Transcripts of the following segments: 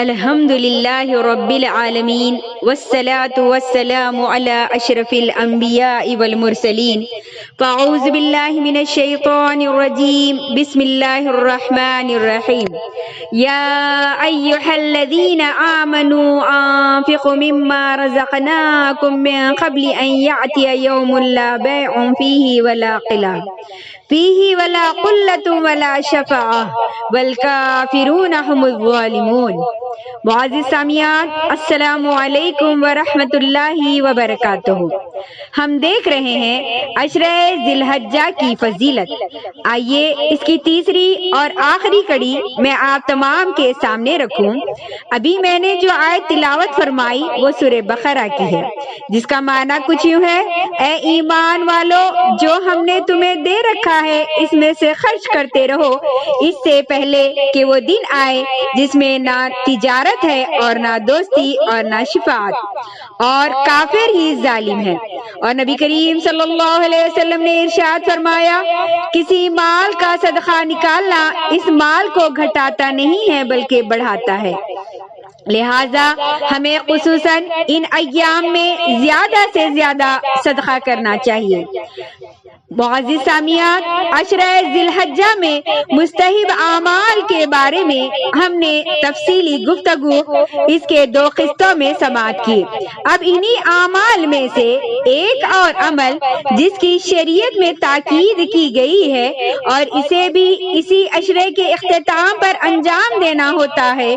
الحمد للہ رب العالمین والصلاة والسلام علی اشرف الانبیاء والمرسلین فاعوذ باللہ من الشیطان الرجیم بسم اللہ الرحمن الرحیم یا ایہا الذین آمنوا انفقوا مما رزقناکم من قبل ان یأتی یوم لا بیع فیہ ولا خلال فیہ ولا قلۃ ولا شفاعہ والکافرون هم الظالمون۔ معزز سامعین، السلام علیکم ورحمۃ اللہ وبرکاتہ۔ ہم دیکھ رہے ہیں عشرہ ذی الحجہ کی فضیلت۔ آئیے اس کی تیسری اور آخری کڑی میں آپ تمام کے سامنے رکھوں۔ ابھی میں نے جو آیت تلاوت فرمائی وہ سورہ بقرہ کی ہے، جس کا معنی کچھ یوں ہے: اے ایمان والو، جو ہم نے تمہیں دے رکھا ہے اس میں سے خرچ کرتے رہو، اس سے پہلے کہ وہ دن آئے جس میں نہ تجارت ہے اور نہ دوستی اور نہ شفاعت، اور کافر ہی ظالم ہے۔ اور نبی کریم صلی اللہ علیہ وسلم نے ارشاد فرمایا، کسی مال کا صدقہ نکالنا اس مال کو گھٹاتا نہیں ہے بلکہ بڑھاتا ہے، لہذا ہمیں خصوصاً ان ایام میں زیادہ سے زیادہ صدقہ کرنا چاہیے۔ معزز سامعین، عشرہ ذی الحجہ میں مستحب اعمال کے بارے میں ہم نے تفصیلی گفتگو اس کے 2 قسطوں میں سماعت کی۔ اب انہی اعمال میں سے ایک اور عمل جس کی شریعت میں تاکید کی گئی ہے اور اسے بھی اسی عشرے کے اختتام پر انجام دینا ہوتا ہے،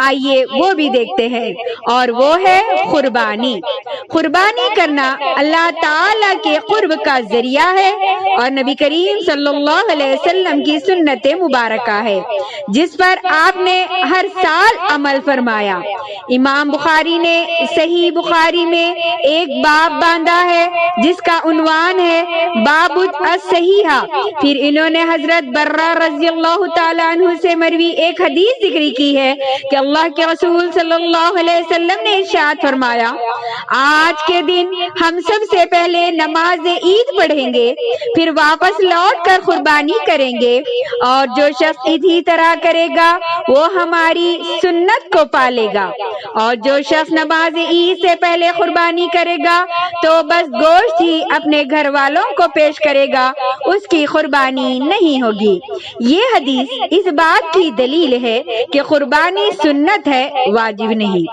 آئیے وہ بھی دیکھتے ہیں، اور وہ ہے قربانی۔ قربانی کرنا اللہ تعالی کے قرب کا ذریعہ ہے اور نبی کریم صلی اللہ علیہ وسلم کی سنت مبارکہ ہے، جس پر آپ نے ہر سال عمل فرمایا۔ امام بخاری نے صحیح بخاری میں ایک باب باندھا ہے جس کا عنوان ہے باب الصحیحہ۔ پھر انہوں نے حضرت برہ رضی اللہ تعالیٰ عنہ سے مروی ایک حدیث ذکر کی ہے کہ اللہ کے رسول صلی اللہ علیہ وسلم نے ارشاد فرمایا، آج کے دن ہم سب سے پہلے نماز عید پڑھیں گے، پھر واپس لوٹ کر قربانی کریں گے، اور جو شخص اسی طرح کرے گا وہ ہماری سنت کو پالے گا، اور جو شخص نماز عید سے پہلے قربانی کرے گا تو بس گوشت ہی اپنے گھر والوں کو پیش کرے گا، اس کی قربانی نہیں ہوگی۔ یہ حدیث اس بات کی دلیل ہے کہ قربانی سنت ہے، واجب نہیں۔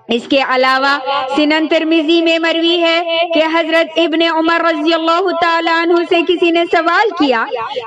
اس کے علاوہ سنن ترمذی میں مروی ہے کہ حضرت ابن عمر رضی اللہ تعالیٰ عنہ سے کسی نے سوال کیا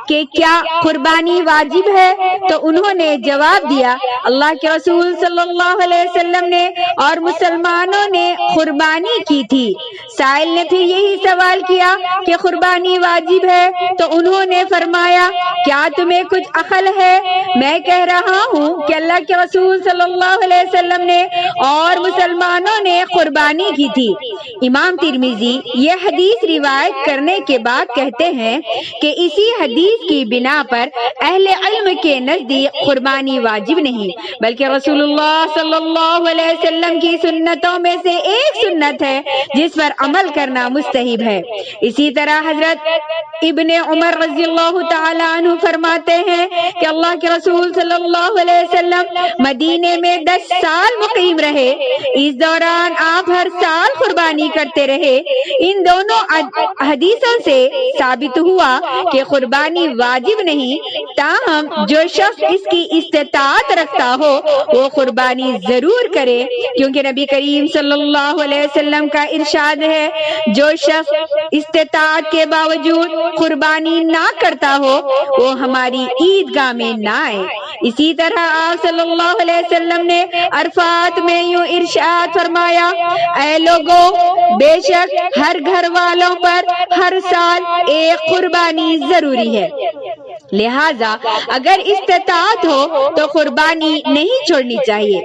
کہ کیا قربانی واجب ہے؟ تو انہوں نے جواب دیا، اللہ کے رسول صلی اللہ علیہ وسلم نے اور مسلمانوں نے قربانی کی تھی۔ سائل نے پھر یہی سوال کیا کہ قربانی واجب ہے؟ تو انہوں نے فرمایا، کیا تمہیں کچھ عقل ہے؟ میں کہہ رہا ہوں کہ اللہ کے رسول صلی اللہ علیہ وسلم نے اور مسلمانوں نے قربانی کی تھی۔ امام ترمذی یہ حدیث روایت کرنے کے بعد کہتے ہیں کہ اسی حدیث کی بنا پر اہل علم کے نزدیک قربانی واجب نہیں بلکہ رسول اللہ صلی اللہ علیہ وسلم کی سنتوں میں سے ایک سنت ہے جس پر عمل کرنا مستحب ہے۔ اسی طرح حضرت ابن عمر رضی اللہ تعالی عنہ فرماتے ہیں کہ اللہ کے رسول صلی اللہ علیہ وسلم مدینے میں 10 سال مقیم رہے، اس دوران آپ ہر سال قربانی کرتے رہے۔ ان دونوں حدیثوں سے ثابت ہوا کہ قربانی واجب نہیں، تاہم جو شخص اس کی استطاعت رکھتا ہو وہ قربانی ضرور کرے، کیونکہ نبی کریم صلی اللہ علیہ وسلم کا ارشاد ہے، جو شخص استطاعت کے باوجود قربانی نہ کرتا ہو وہ ہماری عیدگاہ میں نہ آئے۔ اسی طرح آپ صلی اللہ علیہ وسلم نے عرفات میں یوں ارشاد فرمایا، اے لوگوں، بے شک ہر گھر والوں پر ہر سال ایک قربانی ضروری ہے، لہذا اگر استطاعت ہو تو قربانی نہیں چھوڑنی چاہیے۔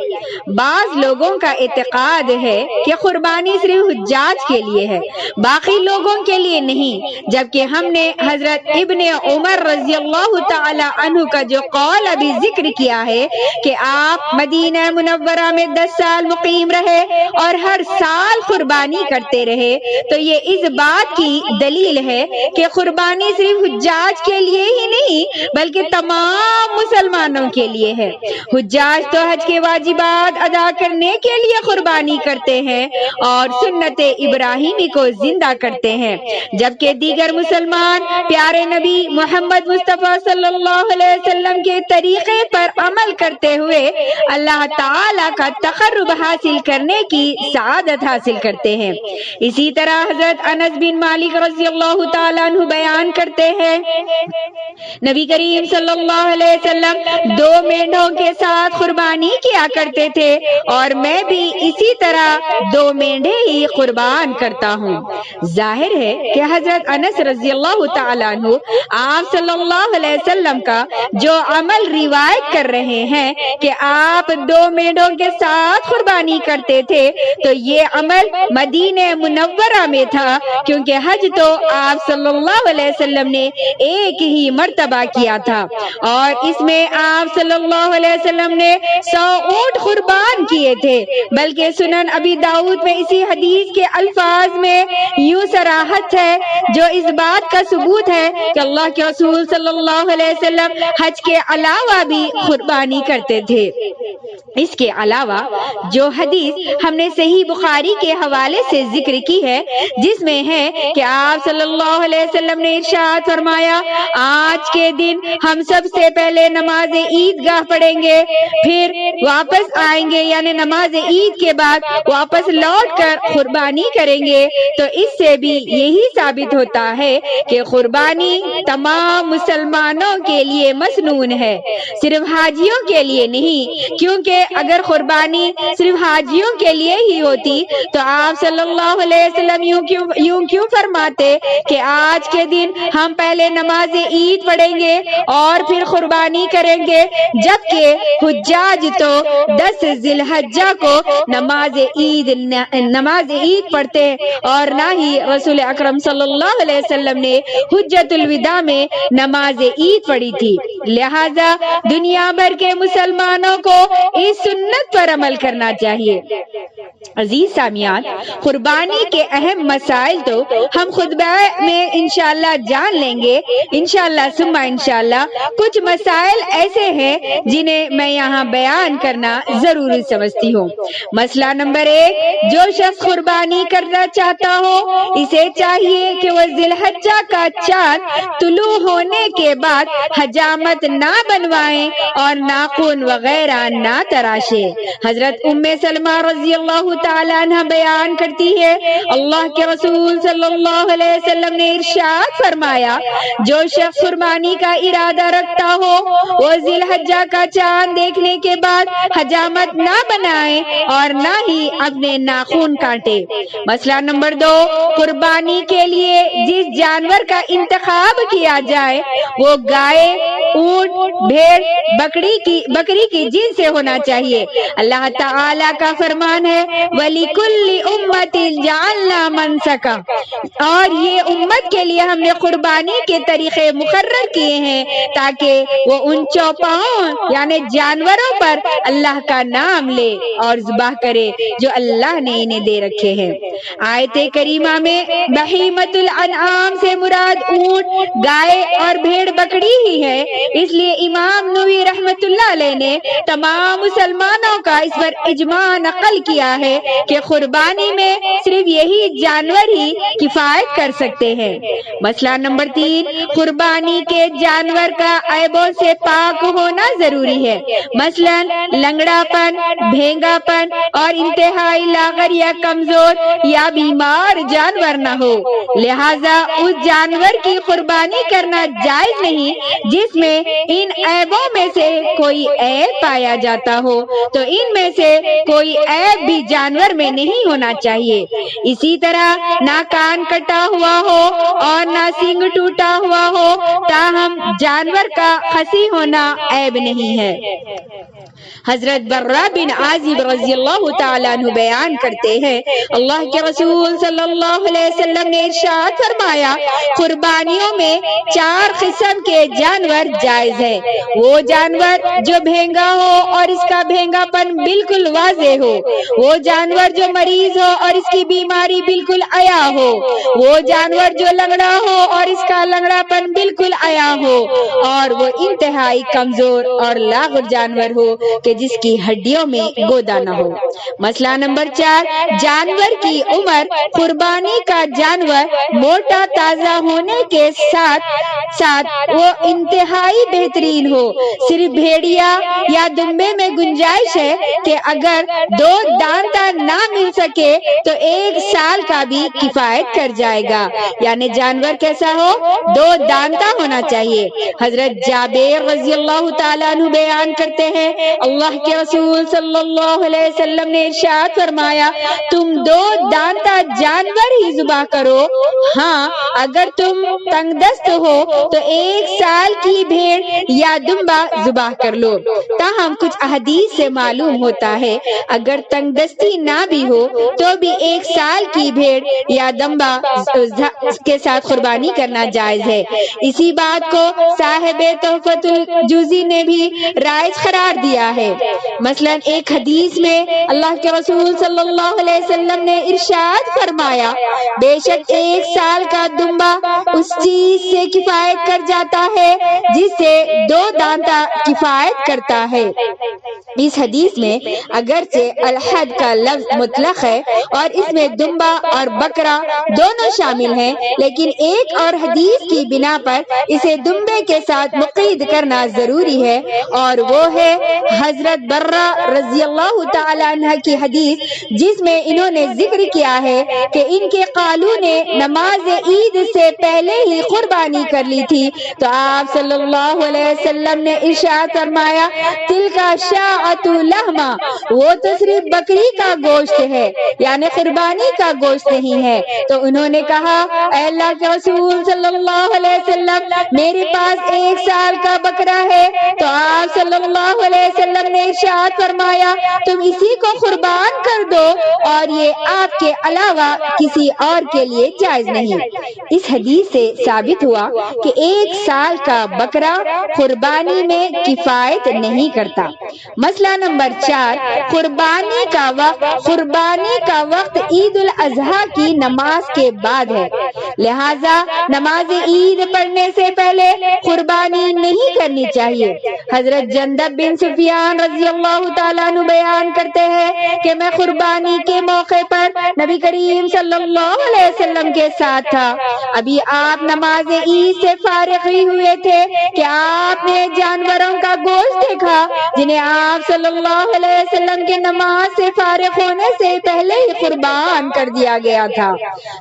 بعض لوگوں کا اعتقاد ہے کہ قربانی صرف حجاج کے لیے ہے، باقی لوگوں کے لیے نہیں، جبکہ ہم نے حضرت ابن عمر رضی اللہ تعالی عنہ کا جو قول ابھی ذکر کیا ہے کہ آپ مدینہ منورہ میں 10 سال مقیم رہے اور ہر سال قربانی کرتے رہے، تو یہ اس بات کی دلیل ہے کہ قربانی صرف حجاج کے لیے ہی نہیں بلکہ تمام مسلمانوں کے لیے ہے۔ حجاج تو حج کے واجبات ادا کرنے کے لیے قربانی کرتے ہیں اور سنت ابراہیمی کو زندہ کرتے ہیں، جبکہ دیگر مسلمان پیارے نبی محمد مصطفیٰ صلی اللہ علیہ وسلم کے طریقے پر عمل کرتے ہوئے اللہ تعالی کا تقرب حاصل کرنے کی سعادت حاصل کرتے ہیں۔ اسی طرح حضرت انس بن مالک رضی اللہ تعالیٰ عنہ بیان کرتے ہیں، نبی کریم صلی اللہ علیہ وسلم 2 مینڈوں کے ساتھ قربانی کیا کرتے تھے اور میں بھی اسی طرح 2 مینڈے ہی قربان کرتا ہوں۔ ظاہر ہے کہ حضرت انس رضی اللہ تعالیٰ عنہ آپ صلی اللہ علیہ وسلم کا جو عمل روایت کر رہے ہیں کہ آپ 2 مینڈوں کے ساتھ قربانی کرتے تھے، تو یہ عمل مدینہ منورہ میں تھا، کیونکہ حج تو آپ صلی اللہ علیہ وسلم نے ایک ہی مرتبہ کیا تھا اور اس میں آپ صلی اللہ علیہ وسلم نے 100 اونٹ قربان کیے تھے، بلکہ سنن ابی داؤد میں اسی حدیث کے الفاظ میں یوں صراحت ہے جو اس بات کا ثبوت ہے کہ اللہ کے رسول صلی اللہ علیہ وسلم حج کے علاوہ بھی قربانی کرتے تھے۔ اس کے علاوہ جو حدیث ہم نے صحیح بخاری کے حوالے سے ذکر کی ہے، جس میں ہے کہ آپ صلی اللہ علیہ وسلم نے ارشاد فرمایا، آج کے دن ہم سب سے پہلے نماز عید گاہ پڑھیں گے، پھر واپس آئیں گے، یعنی نماز عید کے بعد واپس لوٹ کر قربانی کریں گے۔ تو اس سے بھی یہی ثابت ہوتا ہے کہ قربانی تمام مسلمانوں کے لیے مسنون ہے، صرف حاجیوں کے لیے نہیں، کیونکہ اگر قربانی صرف حاجیوں کے لیے ہی ہوتی تو آپ صلی اللہ علیہ وسلم یوں کیوں فرماتے کہ آج کے دن ہم پہلے نماز عید پڑھیں گے اور پھر قربانی کریں گے، جبکہ حجاج تو 10 ذی الحجہ کو نماز عید پڑھتے اور نہ ہی رسول اکرم صلی اللہ علیہ وسلم نے حجۃ الوداع میں نماز عید پڑھی تھی۔ لہذا دنیا بھر کے مسلمانوں کو اس سنت پر عمل کرنا چاہیے۔ عزیز سامعین، قربانی کے اہم مسائل تو ہم خطبہ میں انشاءاللہ جان لیں گے، انشاءاللہ ثم انشاءاللہ۔ کچھ مسائل ایسے ہیں جنہیں میں یہاں بیان کرنا ضروری سمجھتی ہوں۔ مسئلہ نمبر 1، جو شخص قربانی کرنا چاہتا ہو اسے چاہیے کہ وہ ذی الحجہ کا چاند طلوع ہونے کے بعد حجامت نہ بنوائیں اور ناخن وغیرہ نہ تراشے۔ حضرت ام سلمہ رضی اللہ تعالیٰ عنہ بیان کرتی ہے، اللہ کے رسول صلی اللہ علیہ وسلم نے ارشاد فرمایا، جو شخص قربانی کا ارادہ رکھتا ہو وہ ذی الحجہ کا چاند دیکھنے کے بعد حجامت نہ بنائے اور نہ ہی اپنے ناخن کاٹے۔ مسئلہ نمبر 2، قربانی کے لیے جس جانور کا انتخاب کیا جائے وہ گائے، اونٹ، بھیڑ، بکری کی جنس سے ہونا چاہیے۔ اللہ تعالیٰ کا فرمان ہے، وَلِكُلِّ أُمَّةٍ جَعَلْنَا مَنسَكًا، اور یہ امت کے لیے ہم نے قربانی کے طریقے مقرر کیے ہیں تاکہ وہ ان چوپاؤں یعنی جانوروں پر اللہ کا نام لے اور ذبح کرے جو اللہ نے انہیں دے رکھے ہیں۔ آیت کریمہ میں بہیمۃ الانعام سے مراد اونٹ، گائے اور بھیڑ بکری ہی ہے، اس لیے امام نووی رحمت اللہ علیہ نے تمام مسلمانوں کا اس پر اجماع نقل کیا ہے کہ قربانی میں صرف یہی جانور ہی کفایت کر سکتے ہیں۔ مسئلہ نمبر 3، قربانی کے جانور کا عیبوں سے پاک ہونا ضروری ہے، مثلا لنگڑا پن، بھینگا پن اور انتہائی لاغر یا کمزور یا بیمار جانور نہ ہو۔ لہذا اس جانور کی قربانی کرنا جائز نہیں جس میں ان عیبوں میں سے کوئی عیب پایا جاتا ہو، تو ان میں سے کوئی عیب بھی جانور میں نہیں ہونا چاہیے۔ اسی طرح نہ کان کٹا ہوا ہو اور نہ سینگ ٹوٹا ہوا ہو، تاہم جانور کا خصی ہونا عیب نہیں ہے۔ حضرت برہ بن عازب رضی اللہ تعالیٰ عنہ بیان کرتے ہیں اللہ کے رسول صلی اللہ علیہ وسلم نے ارشاد فرمایا قربانیوں میں 4 قسم کے جانور جائز ہے، وہ جانور جو بھینگا ہو اور اس کا بھینگا پن بالکل واضح ہو، وہ جانور جو مریض ہو اور اس کی بیماری بالکل عیا ہو، وہ جانور جو لنگڑا ہو اور اس کا لنگڑا پن بالکل عیا ہو، اور وہ انتہائی کمزور اور لاغر جانور ہو کہ جس کی ہڈیوں میں گودا نہ ہو۔ مسئلہ نمبر 4، جانور کی عمر۔ قربانی کا جانور موٹا تازہ ہونے کے ساتھ ساتھ وہ انتہائی بہترین ہو۔ صرف بھیڑیا یا دمبے میں گنجائش ہے کہ اگر 2 دانتا نہ مل سکے تو 1 سال کا بھی کفایت کر جائے گا، یعنی جانور کیسا ہو؟ 2 دانتا ہونا چاہیے۔ حضرت جابر رضی اللہ تعالیٰ عنہ بیان کرتے ہیں اللہ کے رسول صلی اللہ علیہ وسلم نے ارشاد فرمایا تم 2 دانتا جانور ہی ذبح کرو، ہاں اگر تم تنگ دست ہو تو 1 سال کی بھیڑ یا دمبا ذبح کر لو۔ تاہم کچھ احادیث سے معلوم ہوتا ہے اگر تنگ دستی نہ بھی ہو تو بھی 1 سال کی بھیڑ یا دمبا کے ساتھ قربانی کرنا جائز ہے۔ اسی بات کو صاحب تحفۃ الجوزی نے بھی رائج قرار دیا ہے۔ مثلا ایک حدیث میں اللہ کے رسول صلی اللہ علیہ وسلم نے ارشاد فرمایا بے شک 1 سال کا دمبا اس چیز سے کفایت کر جاتا ہے جس سے 2 دانتا کفایت کرتا ہے۔ اس حدیث میں اگرچہ الحد کا لفظ مطلق ہے اور اس میں دمبا اور بکرا دونوں شامل ہیں، لیکن ایک اور حدیث کی بنا پر اسے دمبے کے ساتھ مقید کرنا ضروری ہے، اور وہ ہے حضرت برہ رضی اللہ تعالی عنہ کی حدیث جس میں انہوں نے ذکر کیا ہے کہ ان کے قالو نے نماز عید سے پہلے ہی قربانی کر لی تھی تو آپ صلی اللہ علیہ وسلم نے ارشاد فرمایا تلک شاۃ لحمہ، وہ تو صرف بکری کا گوشت ہے، یعنی قربانی کا گوشت نہیں ہے۔ تو انہوں نے کہا اے اللہ کے رسول صلی اللہ علیہ وسلم میرے پاس 1 سال کا بکرا ہے، تو آپ صلی اللہ علیہ وسلم نے ارشاد فرمایا تم اسی کو قربان کر دو اور یہ آپ کے علاوہ کسی اور کے لیے جائز نہیں۔ اس حدیث سے ثابت ہوا کہ 1 سال کا بکرا قربانی میں کفایت نہیں کرتا۔ مسئلہ نمبر 4، قربانی کا وقت۔ قربانی کا وقت عید الاضحیٰ کی نماز کے بعد ہے، لہذا نماز عید پڑھنے سے پہلے قربانی نہیں کرنی چاہیے۔ حضرت جندب بن سفیان رضی اللہ تعالیٰ عنہ بیان کرتے ہیں کہ میں قربانی کے موقع پر نبی کریم صلی اللہ علیہ وسلم کے ساتھ تھا، ابھی آپ نماز عید سے فارغ ہی ہوئے تھے کہ آپ نے جانوروں کا گوشت دیکھا جنہیں آپ صلی اللہ علیہ وسلم کے نماز سے فارغ ہونے سے پہلے ہی قربان کر دیا گیا تھا۔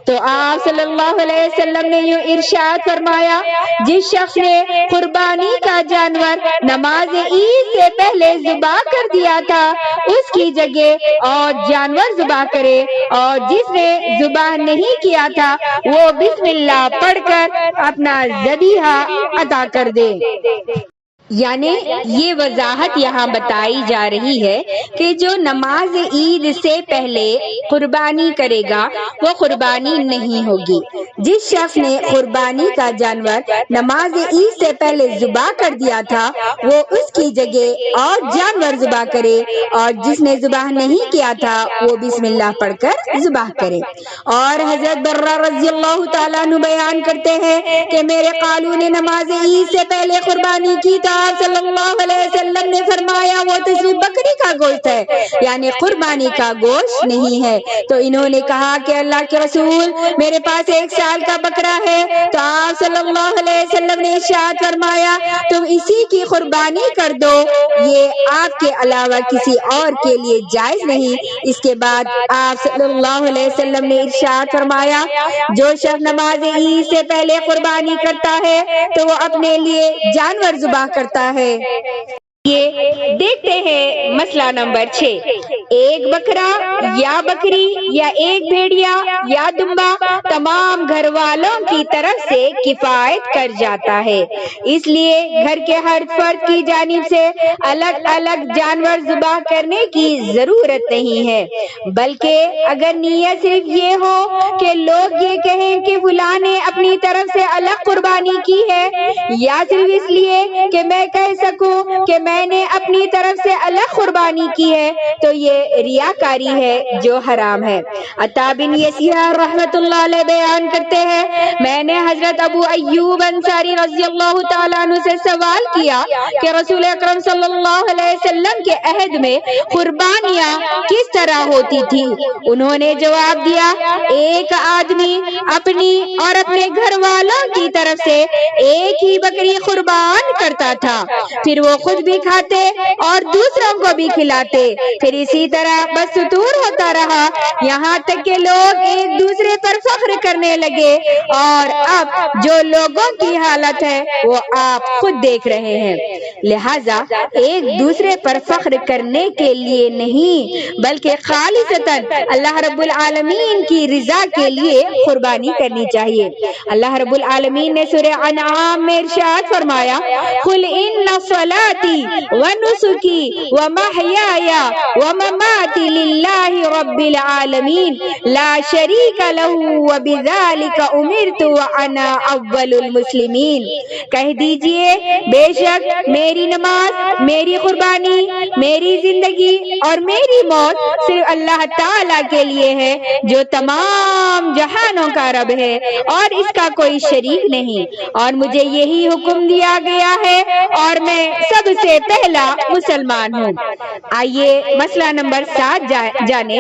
تو آپ صلی اللہ علیہ وسلم نے یوں ارشاد فرمایا جس شخص نے قربانی کا جانور نماز عید سے پہلے ذبح کر دیا تھا اس کی جگہ اور جانور ذبح کرے، اور جس نے ذبح نہیں کیا تھا وہ بسم اللہ پڑھ کر اپنا ذبیحہ ادا کر دے۔ یعنی یہ وضاحت یہاں بتائی جا رہی ہے کہ جو نماز عید سے پہلے قربانی کرے گا وہ قربانی نہیں ہوگی۔ جس شخص نے قربانی کا جانور نماز عید سے پہلے ذبح کر دیا تھا وہ اس کی جگہ اور جانور ذبح کرے، اور جس نے ذبح نہیں کیا تھا وہ بسم اللہ پڑھ کر ذبح کرے۔ اور حضرت برہ رضی اللہ تعالیٰ عنہ بیان کرتے ہیں کہ میرے قالو نے نماز عید سے پہلے قربانی کی تو آپ صلی اللہ علیہ وسلم نے فرمایا وہ تو صرف بکری کا گوشت ہے، یعنی قربانی کا گوشت نہیں ہے۔ تو انہوں نے کہا کہ اللہ کے رسول میرے پاس 1 سال کا بکرا ہے، تو آپ صلی اللہ علیہ وسلم نے ارشاد فرمایا تم اسی کی قربانی کر دو، یہ آپ کے علاوہ کسی اور کے لیے جائز نہیں۔ اس کے بعد آپ صلی اللہ علیہ وسلم نے ارشاد فرمایا جو شخص نماز عید سے پہلے قربانی کرتا ہے تو وہ اپنے لیے جانور ذبح کرتا ہے۔ یہ دیکھتے ہیں مسئلہ نمبر 6، ایک بکرا یا بکری یا ایک بھیڑیا یا دمبا تمام گھر والوں کی طرف سے کفایت کر جاتا ہے۔ اس لیے گھر کے ہر فرد کی جانب سے الگ الگ جانور ذبح کرنے کی ضرورت نہیں ہے، بلکہ اگر نیت صرف یہ ہو کہ لوگ یہ کہیں کہ فلاں نے اپنی طرف سے الگ قربانی کی ہے، یا صرف اس لیے کہ میں کہہ سکوں کہ میں نے اپنی طرف سے الگ قربانی کی ہے، تو یہ ریاکاری ہے جو حرام ہے۔ عطا بن یسار رحمۃ اللہ علیہ بیان کرتے ہیں، میں نے حضرت ابو ایوب انصاری رضی اللہ تعالیٰ عنہ سے سوال کیا کہ رسول اکرم صلی اللہ علیہ وسلم کے عہد میں قربانیاں کس طرح ہوتی تھی؟ انہوں نے جواب دیا، ایک آدمی اپنی اور اپنے گھر والوں کی طرف سے ایک ہی بکری قربان کرتا تھا، پھر وہ خود بھی کھاتے اور دوسروں کو بھی کھلاتے، پھر اسی طرح بدستور ہوتا رہا یہاں تک کہ لوگ ایک دوسرے پر فخر کرنے لگے، اور اب جو لوگوں کی حالت ہے وہ آپ خود دیکھ رہے ہیں۔ لہذا ایک دوسرے پر فخر کرنے کے لیے نہیں بلکہ خالصتاً اللہ رب العالمین کی رضا کے لیے قربانی کرنی چاہیے۔ اللہ رب العالمین نے سورہ انعام میں ارشاد فرمایا، قُلْ إِنَّ صَلَاتِي وَنُسُكِي وَمَحْيَايَ وَمَمَاتِي لِلَّهِ رَبِّ الْعَالَمِينَ لَا شَرِيكَ لَهُ وَبِذَلِكَ أُمِرْتُ وَأَنَا أَوَّلُ الْمُسْلِمِينَ۔ کہہ دیجئے، بے شک میری نماز، میری قربانی، میری زندگی اور میری موت صرف اللہ تعالیٰ کے لیے ہے جو تمام جہانوں کا رب ہے اور اس کا کوئی شریک نہیں، اور مجھے یہی حکم دیا گیا ہے اور میں سب سے پہلا مسلمان ہوں۔ آئیے مسئلہ نمبر 7 جانے۔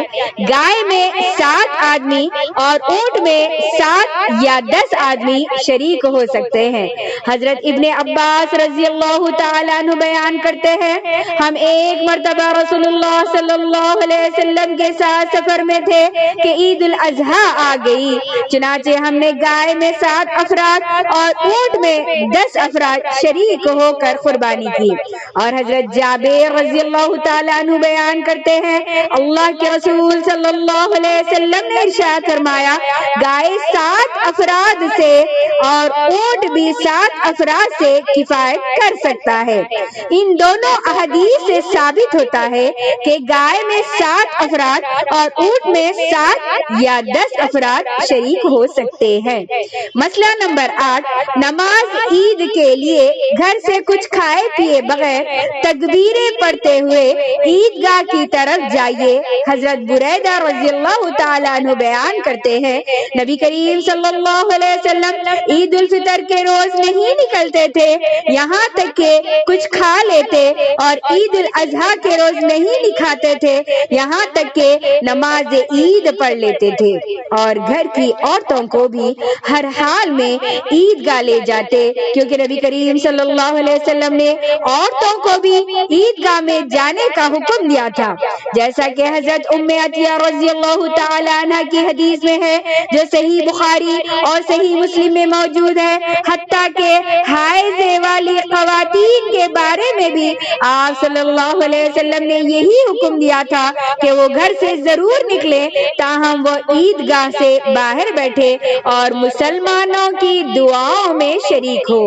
گائے میں 7 آدمی اور اونٹ میں 7 یا 10 آدمی شریک ہو سکتے ہیں۔ حضرت ابن عباس رضی اللہ تعالیٰ عنہ بیان کرتے ہیں، ہم ایک مرتبہ رسول اللہ صلی اللہ علیہ وسلم کے ساتھ سفر میں تھے کہ عید الاضحیٰ آ گئی، چنانچہ ہم نے گائے میں 7 افراد اور اونٹ میں 10 افراد شریک ہو کر قربانی کی۔ اور حضرت جابر رضی اللہ تعالیٰ عنہ بیان کرتے ہیں، اللہ کے رسول صلی اللہ علیہ وسلم نے ارشاد فرمایا، گائے 7 افراد سے اور اونٹ بھی 7 افراد سے کفایت کر سکتا ہے۔ ان دونوں احادیث سے ثابت ہوتا ہے کہ گائے میں 7 افراد اور اونٹ میں 7 یا 10 افراد شریک ہو سکتے ہیں۔ مسئلہ نمبر 8، نماز عید کے لیے گھر سے کچھ کھائے پیے بغیر تکبیریں پڑھتے ہوئے عیدگاہ کی طرف جائیے۔ حضرت بریدہ رضی اللہ تعالیٰ عنہ بیان کرتے ہیں، نبی کریم صلی اللہ علیہ وسلم عید الفطر کے روز نہیں نکلتے تھے یہاں تک کہ کچھ کھا لیتے، اور عید الاضحیٰ کے روز نہیں نکھاتے تھے یہاں تک کہ نماز عید پڑھ لیتے تھے، اور گھر کی عورتوں کو بھی ہر حال میں عیدگاہ لے جاتے، کیونکہ نبی کریم صلی اللہ علیہ وسلم نے عورتوں کو بھی عیدگاہ میں جانے کا حکم دیا تھا، جیسا کہ حضرت ام عطیہ رضی اللہ تعالی عنہ کی حدیث میں ہے جو صحیح بخاری اور صحیح مسلم میں موجود ہے۔ حتیٰ کہ حائض والی خواتین کے بارے میں بھی آپ صلی اللہ علیہ وسلم نے یہی حکم دیا تھا کہ وہ گھر سے ضرور نکلے تاہم وہ عیدگاہ سے باہر بیٹھے اور مسلمانوں کی دعاؤں میں شریک ہو۔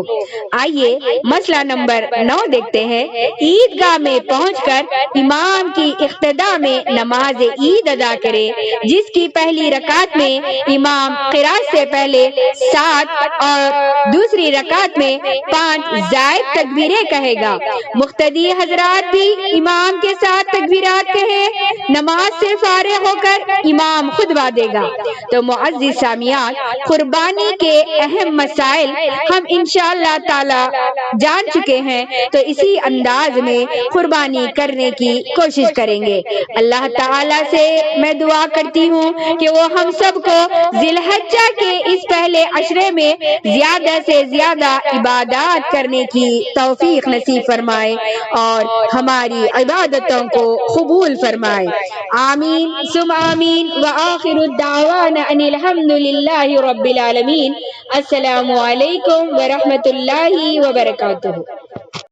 آئیے مسئلہ نمبر 9 دیکھتے ہیں۔ عیدگاہ میں پہنچ کر امام کی اقتداء میں نماز عید ادا کرے، جس کی پہلی رکعت میں امام قرات سے پہلے 7 اور دوسری رکعت میں 5 زائد تکبیریں کہے گا۔ مقتدی حضرات بھی امام کے ساتھ تکبیرات کہیں، نماز سے فارغ ہو کر امام خطبہ دے گا۔ تو معزز سامعین، قربانی کے اہم مسائل ہم انشاءاللہ تعالی جان چکے ہیں، تو اسی انداز میں قربانی کرنے کی کوشش کریں گے۔ اللہ تعالی سے میں دعا کرتی ہوں کہ وہ ہم سب کو ذی الحجہ کے اس پہلے عشرے میں زیادہ سے زیادہ عبادات کرنے کی توفیق نصیب فرمائے اور ہماری عبادتوں کو قبول فرمائے، آمین ثم آمین۔ وآخر الدعوانا ان الحمد للہ رب العالمین۔ السلام علیکم ورحمۃ اللہ وبرکاتہ۔